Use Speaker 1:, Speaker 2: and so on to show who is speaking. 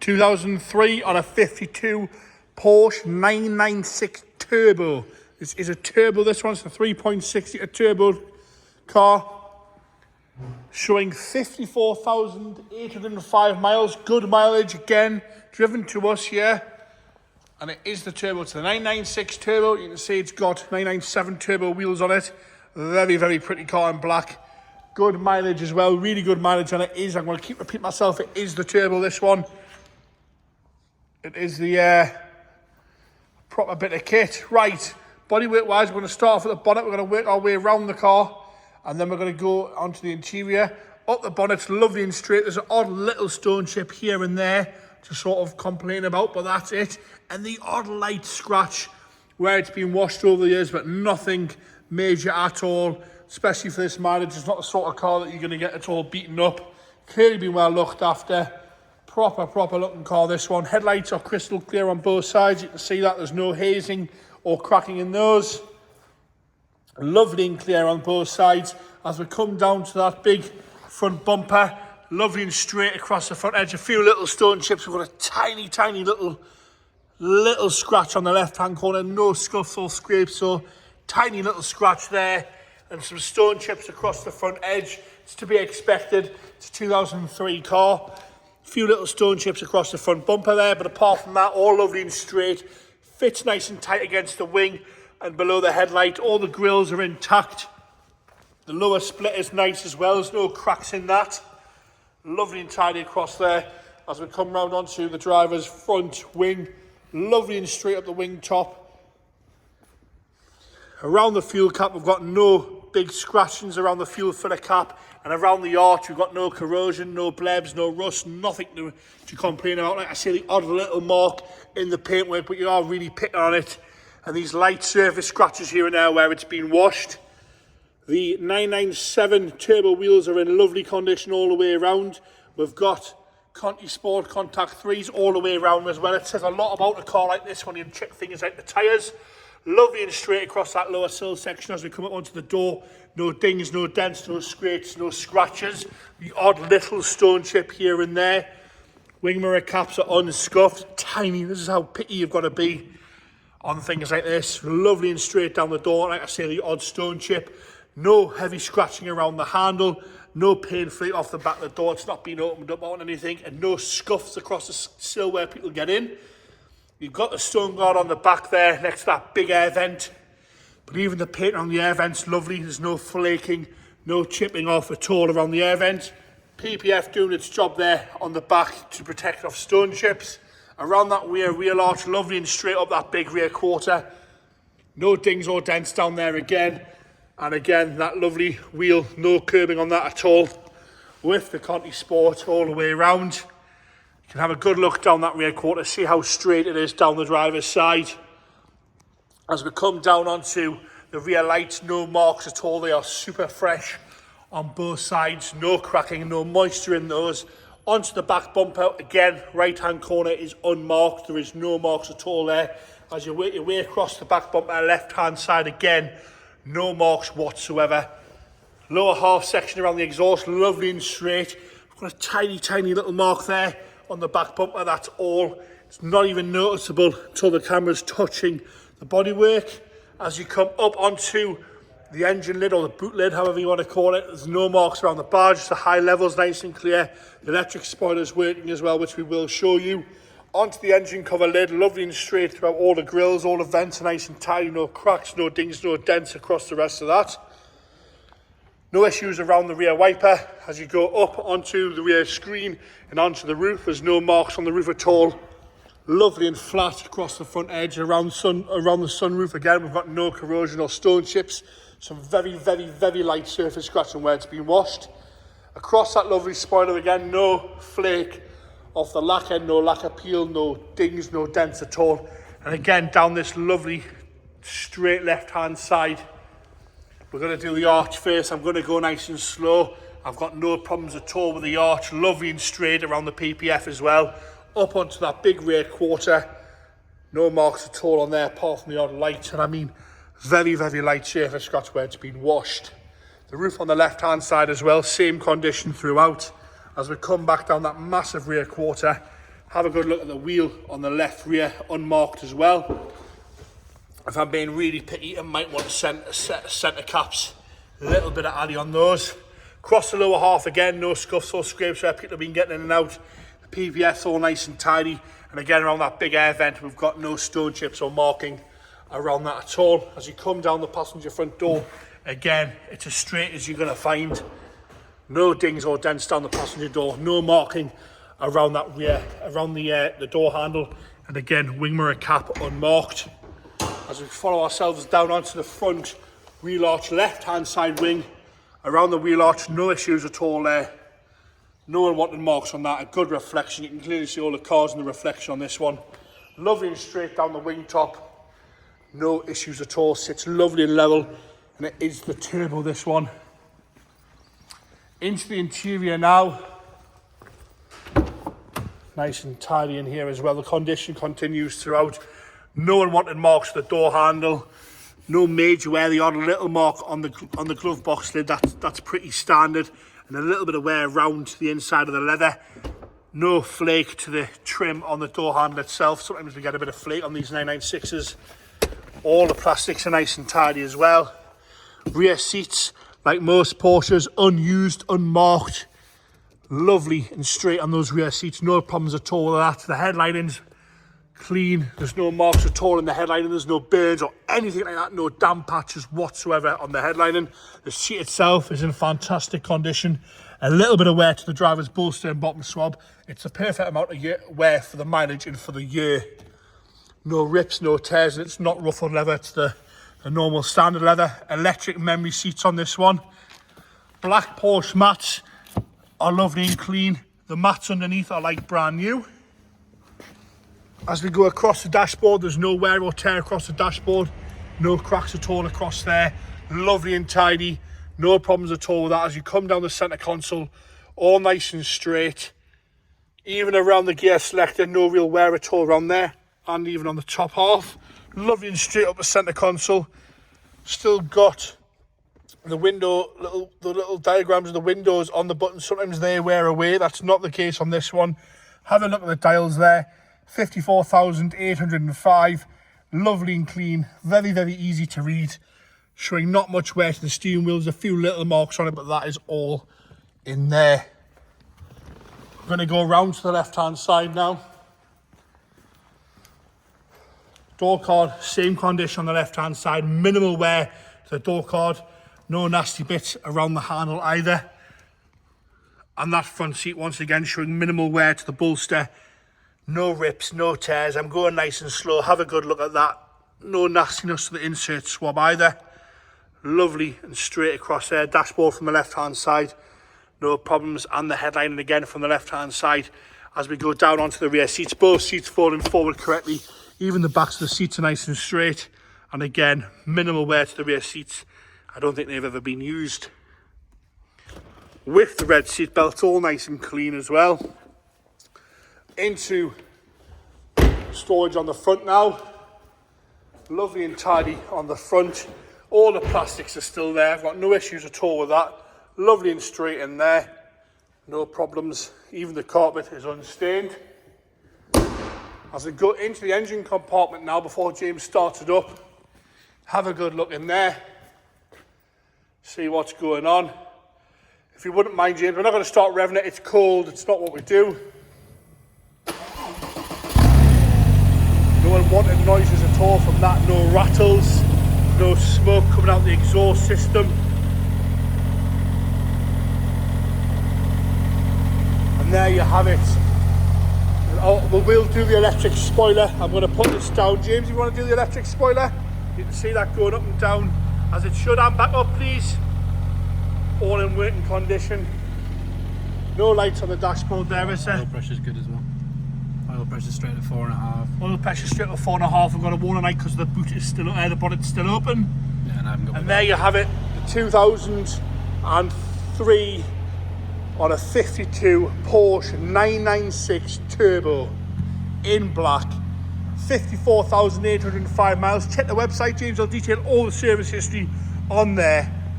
Speaker 1: 2003 on a 52 Porsche 996 Turbo. This is a turbo, this one's a 3.6 litre turbo car. Showing 54,805 miles, good mileage again, driven to us here. And it is the turbo, it's the 996 Turbo. You can see it's got 997 turbo wheels on it. Very, very pretty car in black. Good mileage as well, really good mileage, and it is, I'm going to keep repeating myself, it is the turbo, this one. It is the proper bit of kit. Right, bodywork wise, we're going to start off at the bonnet, we're going to work our way around the car, and then we're going to go onto the interior. Up the bonnet's lovely and straight, there's an odd little stone chip here and there to sort of complain about, but that's it. And the odd light scratch where it's been washed over the years, but nothing major at all, especially for this mileage. It's not the sort of car that you're going to get at all beaten up. Clearly been well looked after. Proper looking car, this one. Headlights are crystal clear on both sides. You can see that there's no hazing or cracking in those. Lovely and clear on both sides. As we come down to that big front bumper, lovely and straight across the front edge. A few little stone chips. We've got a tiny little scratch on the left-hand corner. No scuffs or scrapes, so tiny little scratch there. And some stone chips across the front edge. It's to be expected. It's a 2003 car. A few little stone chips across the front bumper there, but apart from that, all lovely and straight. Fits nice and tight against the wing and below the headlight. All the grills are intact. The lower split is nice as well. There's no cracks in that. Lovely and tidy across there. As we come round onto the driver's front wing, lovely and straight up the wing top. Around the fuel cap, we've got no big scratchings around the fuel filler cap, and around the arch, we've got no corrosion, no blebs, no rust, nothing to complain about. Like I say, the odd little mark in the paintwork, but you are really picking on it. And these light surface scratches here and there where it's been washed. The 997 turbo wheels are in lovely condition all the way around. We've got Conti Sport Contact 3s all the way around as well. It says a lot about a car like this when you check things like the tyres. Lovely and straight across that lower sill section as we come up onto the door. No dings, no dents, no scrapes, no scratches. The odd little stone chip here and there. Wing mirror caps are unscuffed. Tiny, this is how picky you've got to be on things like this. Lovely and straight down the door. Like I say, the odd stone chip. No heavy scratching around the handle. No paint free off the back of the door. It's not been opened up on anything. And no scuffs across the sill where people get in. You've got the stone guard on the back there next to that big air vent. But even the paint on the air vent's lovely. There's no flaking, no chipping off at all around the air vent. PPF doing its job there on the back to protect off stone chips. Around that rear wheel arch, lovely and straight up that big rear quarter. No dings or dents down there again. And again, that lovely wheel, no curbing on that at all. With the Conti Sport all the way around. You can have a good look down that rear quarter, see how straight it is down the driver's side. As we come down onto the rear lights, no marks at all. They are super fresh on both sides. No cracking, no moisture in those. Onto the back bumper, again, right-hand corner is unmarked. There is no marks at all there. As you work your way across the back bumper, left-hand side again, no marks whatsoever. Lower half section around the exhaust, lovely and straight. We've got a tiny little mark there on the back bumper, that's all. It's not even noticeable until the camera's touching the bodywork. As you come up onto the engine lid or the boot lid, however you want to call it, there's no marks around the badge. The high level's nice and clear. The electric spoiler's working as well, which we will show you. Onto the engine cover lid, lovely and straight throughout all the grills, all the vents are nice and tidy, no cracks, no dings, no dents across the rest of that. No issues around the rear wiper. As you go up onto the rear screen and onto the roof, there's no marks on the roof at all. Lovely and flat across the front edge. Around the sunroof again, we've got no corrosion or stone chips. Some very light surface scratching where it's been washed. Across that lovely spoiler again, no flake off the lacquer, no lacquer peel, no dings, no dents at all. And again, down this lovely straight left-hand side, we're going to do the arch first. I'm going to go nice and slow. I've got no problems at all with the arch. Lovely and straight around the PPF as well. Up onto that big rear quarter. No marks at all on there apart from the odd light. And I mean, very light surface scratch where it's been washed. The roof on the left-hand side as well, same condition throughout. As we come back down that massive rear quarter, Have a good look at the wheel on the left rear, unmarked as well. If I'm being really picky, I might want to centre caps. A little bit of addy on those. Across the lower half again, no scuffs or scrapes where people have been getting in and out. The PVS all nice and tidy. And again, around that big air vent, we've got no stone chips or marking around that at all. As you come down the passenger front door, again, it's as straight as you're going to find. No dings or dents down the passenger door. No marking around that rear, around the door handle. And again, wing mirror cap unmarked. As we follow ourselves down onto the front wheel arch left-hand side wing, around the wheel arch, no issues at all there. No unwanted marks on that, a good reflection. You can clearly see all the cars in the reflection on this one. Lovely and straight down the wing top. No issues at all, sits lovely and level. And it is the turbo, this one. Into the interior now. Nice and tidy in here as well. The condition continues throughout. No unwanted marks to the door handle. No major wear. The odd little mark on the glove box lid. That's pretty standard. And a little bit of wear around the inside of the leather. No flake to the trim on the door handle itself. Sometimes we get a bit of flake on these 996s. All the plastics are nice and tidy as well. Rear seats, like most Porsches, unused, unmarked. Lovely and straight on those rear seats. No problems at all with that. The headlining's clean. There's no marks at all in the headlining. There's no burns or anything like that. No damp patches whatsoever on the headlining. The seat itself is in fantastic condition. A little bit of wear to the driver's bolster and bottom swab. It's a perfect amount of wear for the mileage and for the year. No rips, no tears, and it's not ruffled leather. It's the normal standard leather. Electric memory seats on this one. Black Porsche mats are lovely and clean. The mats underneath are like brand new. As we go across the dashboard, there's no wear or tear across the dashboard. No cracks at all across there. Lovely and tidy. No problems at all with that. As you come down the centre console, all nice and straight. Even around the gear selector, no real wear at all around there. And even on the top half. Lovely and straight up the centre console. Still got the window, the little diagrams of the windows on the buttons. Sometimes they wear away. That's not the case on this one. Have a look at the dials there. 54,805. Lovely and clean. Very, very easy to read. Showing not much wear to the steering wheel. There's a few little marks on it, but that is all in there. I'm going to go around to the left-hand side now. Door card, same condition on the left-hand side. Minimal wear to the door card. No nasty bits around the handle either. And that front seat, once again, showing minimal wear to the bolster. No rips, no tears. I'm going nice and slow. Have a good look at that. No nastiness to the insert swab either. Lovely and straight across there. Dashboard from the left-hand side. No problems. And the headlining again from the left-hand side. As we go down onto the rear seats, both seats folding forward correctly. Even the backs of the seats are nice and straight. And again, minimal wear to the rear seats. I don't think they've ever been used. With the red seat belts, all nice and clean as well. Into storage on the front now. Lovely and tidy on the front. All the plastics are still there. I've got no issues at all with that. Lovely and straight in there. No problems. Even the carpet is unstained. As we go into the engine compartment now, before James starts it up, have a good look in there. See what's going on. If you wouldn't mind, James, we're not going to start revving it. It's cold. It's not what we do. No unwanted noises at all from that. No rattles. No smoke coming out the exhaust system. And there you have it. We will do the electric spoiler. I'm going to put this down. James, you want to do the electric spoiler? You can see that going up and down as it should. And back up, please. All in working condition. No lights on the dashboard there, is there?
Speaker 2: Oil pressure's good as well. Oil pressure straight at 4.5.
Speaker 1: Oil pressure straight at 4.5. We've got a warning light because the boot is still, the bonnet's still open.
Speaker 2: Yeah, and I haven't got.
Speaker 1: And there you have it, the 2003 on a 52 Porsche 996 Turbo in black. 54,805 miles. Check the website, James. I'll detail all the service history on there.